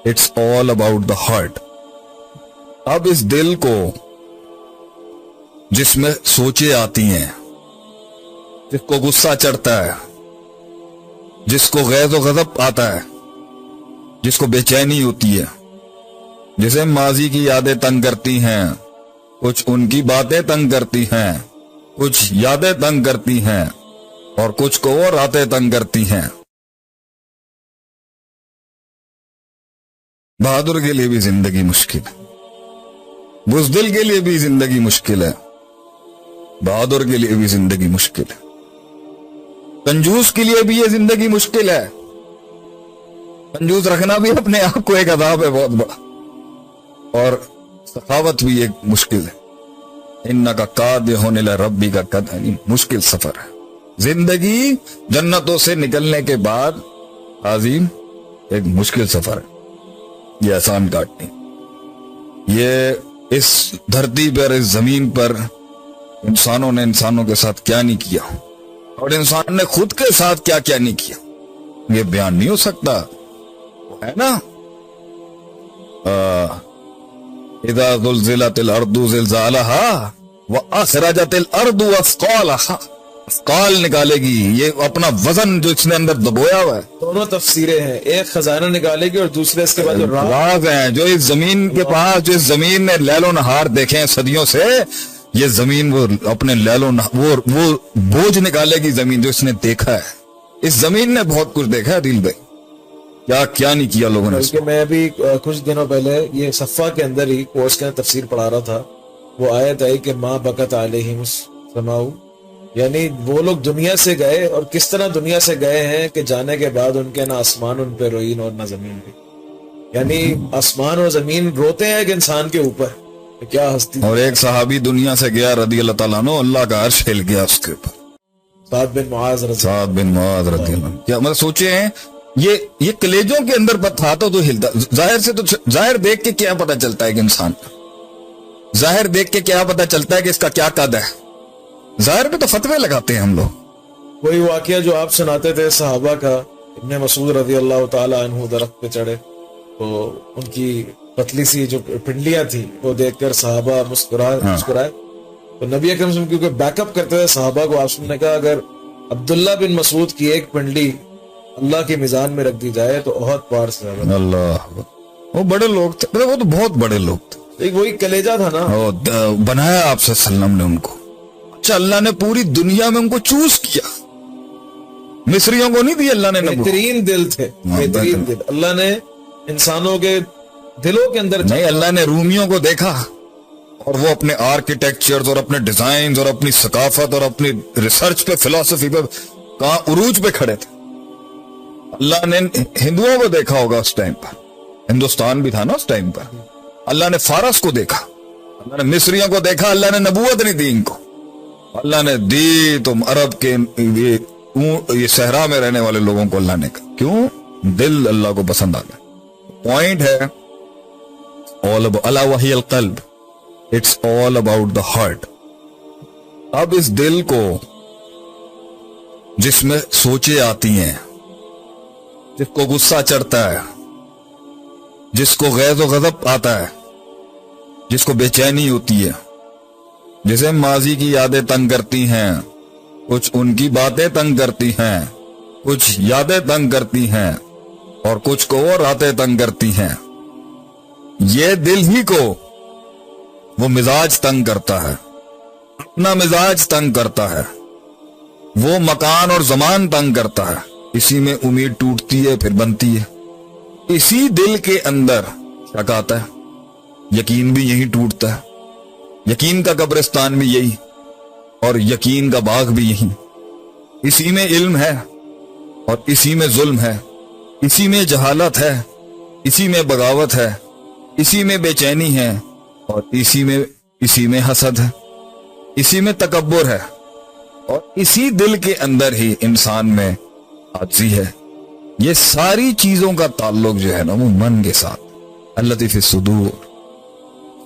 It's all about the heart. اب اس دل کو جس میں سوچیں آتی ہیں، جس کو غصہ چڑھتا ہے، جس کو غیظ و غضب آتا ہے، جس کو بے چینی ہوتی ہے، جسے ماضی کی یادیں تنگ کرتی ہیں، کچھ ان کی باتیں تنگ کرتی ہیں، کچھ یادیں تنگ کرتی ہیں، اور کچھ کو اور راتیں تنگ کرتی ہیں. بہادر کے لیے بھی زندگی مشکل ہے، بزدل کے لیے بھی زندگی مشکل ہے، بہادر کے لیے بھی زندگی مشکل ہے، کنجوس کے لیے بھی یہ زندگی مشکل ہے. کنجوس رکھنا بھی اپنے آپ کو ایک عذاب ہے بہت بڑا، اور سخاوت بھی ایک مشکل ہے. انکا قادحون الی ربک قدحا، مشکل سفر ہے. زندگی جنتوں سے نکلنے کے بعد عظیم ایک مشکل سفر ہے. یہ آسان کاٹ نہیں. یہ اس دھرتی پر، اس زمین پر انسانوں نے انسانوں کے ساتھ کیا نہیں کیا، اور انسان نے خود کے ساتھ کیا کیا نہیں کیا، یہ بیان نہیں ہو سکتا. ہے نا، اذا زلزلت الارض زلزالها واخرجت الارض اثقالها، اثقال نکالے گی، یہ اپنا وزن جو اس نے اندر دبویا ہوا ہے. دونوں تفسیریں ہیں، ایک خزانہ نکالے گی اور دوسرے اس کے بعد جو راز ہیں جو اس زمین کے پاس، جو اس زمین نے لیل و نہار دیکھے ہیں صدیوں سے، یہ زمین وہ اپنے لیل و نہار وہ بوجھ نکالے گی زمین جو اس نے دیکھا ہے. اس زمین نے بہت کچھ دیکھا ہے دل بھائی، کیا کیا نہیں کیا لوگوں نے. بلکہ میں ابھی کچھ دنوں پہلے یہ صفا کے اندر ہی کورس کے تفسیر پڑھا رہا تھا، وہ آیت آئی کہ ما بکت علیہم السماء، یعنی وہ لوگ دنیا سے گئے، اور کس طرح دنیا سے گئے ہیں کہ جانے کے بعد ان کے نہ آسمان ان پہ روئین اور نہ زمین پہ. یعنی آسمان اور زمین روتے ہیں کہ انسان کے اوپر کیا ہستی. اور ایک صحابی دنیا سے گیا رضی اللہ تعالیٰ عنہ، اللہ کا عرش ہل گیا اس کے اوپر. سعد بن معاذ رضی اللہ عنہ. کیا مطلب سوچے ہیں، یہ کلیجوں کے اندر پر تھا تو ہلتا. ظاہر سے تو ظاہر دیکھ کے کیا پتہ چلتا ہے کہ انسان، ظاہر دیکھ کے کیا پتہ چلتا ہے کہ اس کا کیا قد ہے. ظاہر پہ تو فتوے لگاتے ہیں ہم لوگ. وہی واقعہ جو آپ سناتے تھے صحابہ کا، ابن مسعود رضی اللہ تعالی عنہ درخت پہ چڑھے تو ان کی پتلی سی جو پنڈلیاں تھی وہ دیکھ کر صحابہ مسکرائے تو نبی اکرم صلی اللہ علیہ وسلم کیونکہ بیک اپ کرتے تھے صحابہ کو، آپ نے کہا اگر عبداللہ بن مسعود کی ایک پنڈلی اللہ کی میزان میں رکھ دی جائے تو احد پہاڑ سے زیادہ. اللہ، وہ بڑے لوگ تھے، وہ تو بہت بڑے لوگ تھے. ایک وہی کلیجہ تھا نا، بنایا آپ صلی اللہ علیہ وسلم نے ان کو. اچھا، اللہ نے پوری دنیا میں ان کو چوز کیا، مصریوں کو نہیں دی اللہ نے. بہترین دل تھے، بہترین دل اللہ نے انسانوں کے دلوں کے اندر. نہیں، اللہ نے رومیوں کو دیکھا اور وہ اپنے آرکیٹیکچرز اور اپنے ڈیزائنز اور اپنی ثقافت اور اپنی ریسرچ پہ، فلسفی پہ کہاں عروج پہ کھڑے تھے. اللہ نے ہندوؤں کو دیکھا ہوگا اس ٹائم پر، ہندوستان بھی تھا نا اس ٹائم پر. اللہ نے فارس کو دیکھا، اللہ نے مصریوں کو دیکھا. اللہ نے نبوت نہیں دی ان کو، اللہ نے دی تو عرب کے یہ صحرا میں رہنے والے لوگوں کو اللہ نے کہا. کیوں؟ دل اللہ کو پسند آ گیا. پوائنٹ ہے الا وہی القلب، it's all about the heart. اب اس دل کو جس میں سوچیں آتی ہیں، جس کو غصہ چڑھتا ہے، جس کو غیظ و غضب آتا ہے، جس کو بے چینی ہوتی ہے، جسے ماضی کی یادیں تنگ کرتی ہیں، کچھ ان کی باتیں تنگ کرتی ہیں، کچھ یادیں تنگ کرتی ہیں، اور کچھ کو اور راتیں تنگ کرتی ہیں. یہ دل ہی کو وہ مزاج تنگ کرتا ہے، اپنا مزاج تنگ کرتا ہے، وہ مکان اور زمان تنگ کرتا ہے. اسی میں امید ٹوٹتی ہے پھر بنتی ہے. اسی دل کے اندر شک آتا ہے، یقین بھی یہی ٹوٹتا ہے. یقین کا قبرستان بھی یہی، اور یقین کا باغ بھی یہی. اسی میں علم ہے اور اسی میں ظلم ہے، اسی میں جہالت ہے، اسی میں بغاوت ہے، اسی میں بے چینی ہے، اور اسی میں حسد ہے، اسی میں تکبر ہے، اور اسی دل کے اندر ہی انسان میں عاجزی ہے. یہ ساری چیزوں کا تعلق جو ہے نا وہ من کے ساتھ. اللتی فی الصدور.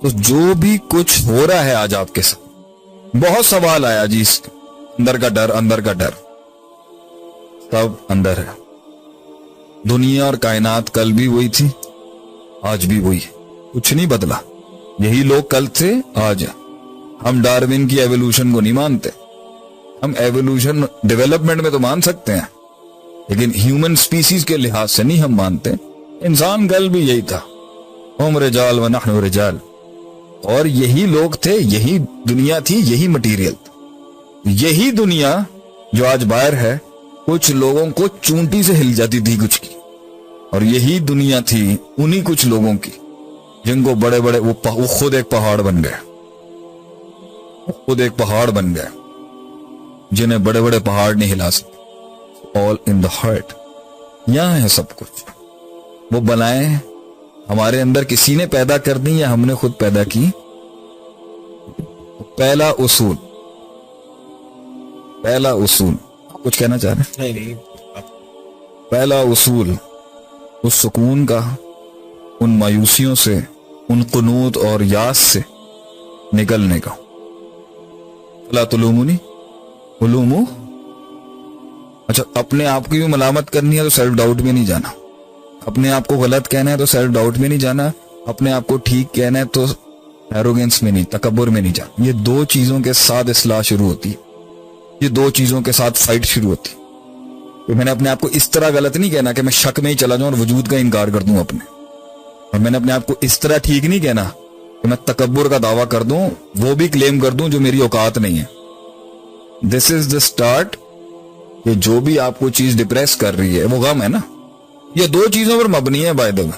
تو جو بھی کچھ ہو رہا ہے آج آپ کے ساتھ، بہت سوال آیا جی اندر کا ڈر، اندر کا ڈر، سب اندر ہے. دنیا اور کائنات کل بھی وہی تھی، آج بھی وہی ہے, کچھ نہیں بدلا. یہی لوگ کل تھے آج ہیں. ہم ڈارون کی ایوولوشن کو نہیں مانتے. ہم ایوولوشن ڈیولپمنٹ میں تو مان سکتے ہیں, لیکن ہیومن سپیسیز کے لحاظ سے نہیں ہم مانتے. انسان کل بھی یہی تھا, ہم رجال و نحن رجال, اور یہی لوگ تھے, یہی دنیا تھی, یہی مٹیریل تھا. یہی دنیا جو آج باہر ہے کچھ لوگوں کو چونٹی سے ہل جاتی تھی کچھ کی, اور یہی دنیا تھی انہی کچھ لوگوں کی جن کو بڑے بڑے وہ خود ایک پہاڑ بن گئے, خود ایک پہاڑ بن گئے جنہیں بڑے بڑے پہاڑ نہیں ہلا سکتے. آل ان دا ہارٹ, یہاں ہے سب کچھ. وہ بنائے ہمارے اندر کسی نے پیدا کر دی یا ہم نے خود پیدا کی. پہلا اصول کچھ کہنا چاہ رہے ہیں؟ نہیں, پہلا اصول اس سکون کا, ان مایوسیوں سے, ان قنوط اور یاس سے نکلنے کا. لا تلومونی علومو. اچھا, اپنے آپ کی بھی ملامت کرنی ہے تو سیلف ڈاؤٹ میں نہیں جانا. اپنے آپ کو غلط کہنا ہے تو سیلف ڈاؤٹ میں نہیں جانا. اپنے آپ کو ٹھیک کہنا ہے تو ایروگینس میں نہیں, تکبر میں نہیں جانا. یہ دو چیزوں کے ساتھ اصلاح شروع ہوتی ہے, یہ دو چیزوں کے ساتھ فائٹ شروع ہوتی ہے. کہ میں نے اپنے آپ کو اس طرح غلط نہیں کہنا کہ میں شک میں ہی چلا جاؤں اور وجود کا انکار کر دوں اپنے, اور میں نے اپنے آپ کو اس طرح ٹھیک نہیں کہنا کہ میں تکبر کا دعویٰ کر دوں, وہ بھی کلیم کر دوں جو میری اوقات نہیں ہے. دس از دا اسٹارٹ. کہ جو بھی آپ کو چیز ڈپریس کر رہی ہے وہ غم ہے نا. یہ دو چیزوں پر مبنی ہے بائی دا وے.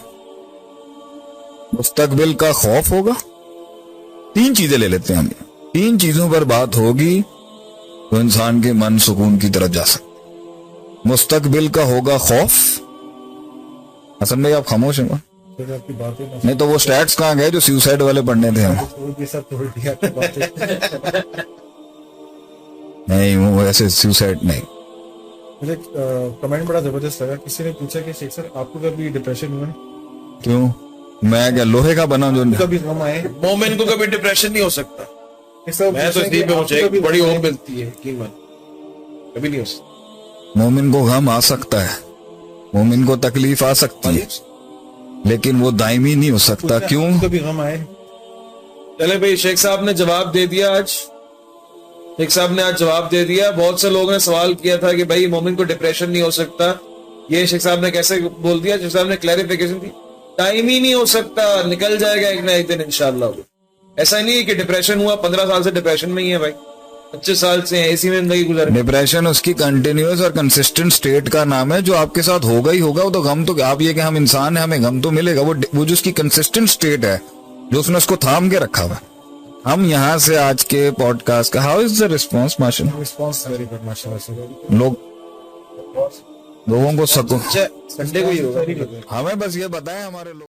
مستقبل کا خوف ہوگا, تین چیزیں لے لیتے ہیں ہم, تین چیزوں پر بات ہوگی تو انسان کے من سکون کی طرف جا سکتے. مستقبل کا ہوگا خوف. حسن بھائی آپ خاموش ہیں, نہیں تو وہ سٹیٹس کہاں گئے جو سیوسائڈ والے پڑھنے تھے ہم. نہیں وہ ایسے سیوسائڈ نہیں. مجھے کمنٹ بڑا زبردست لگا, کسی نے پوچھا کہ شیخ صاحب آپ کو کبھی ڈپریشن ہوا ہے؟ کیوں, میں کیا لوہے کا بنا جو کبھی غم آئے؟ مومن کو کبھی ڈپریشن نہیں ہو سکتا. میں تو اسی پہ مجھے بڑی ہوپ ملتی ہے کہ کبھی نہیں ہو سکتا. مومن کو غم آ سکتا ہے, مومن کو تکلیف آ سکتی ہے, لیکن وہ دائمی نہیں ہو سکتا. کیوں؟ کبھی غم آئے. چلے بھائی, شیخ صاحب نے جواب دے دیا. شیخ صاحب نے آج جواب دے دیا. بہت سے لوگوں نے سوال کیا تھا کہ بھائی مومن کو ڈپریشن نہیں ہو سکتا, یہ شیخ صاحب نے کیسے بول دیا. شیخ صاحب نے کلیریفیکیشن دی, ٹائم ہی نہیں ہو سکتا, نکل جائے گا ایک نہ ایک دن انشاءاللہ. ایسا نہیں ہے کہ ڈپریشن ہوا 15 سال سے ڈپریشن میں ہی ہے بھائی, 25 سال سے اسی میں زندگی گزر. ڈپریشن اس کی کنٹینیوس اور کنسسٹنٹ سٹیٹ کا نام ہے, جو آپ کے ساتھ ہوگا ہی ہوگا. وہ تو غم تو آپ یہ کہ ہم انسان ہیں ہمیں غم تو ملے گا, وہ جو اس کی کنسسٹنٹ سٹیٹ ہے, جو اس نے اس کو تھام کے رکھا ہوا. ہم یہاں سے آج کے پوڈ کاسٹ کا ہاؤ از دا ریسپانس؟ لوگوں کو سکون, سنڈے کو ہی ہوگا. ہمیں بس یہ بتائیں ہمارے لوگ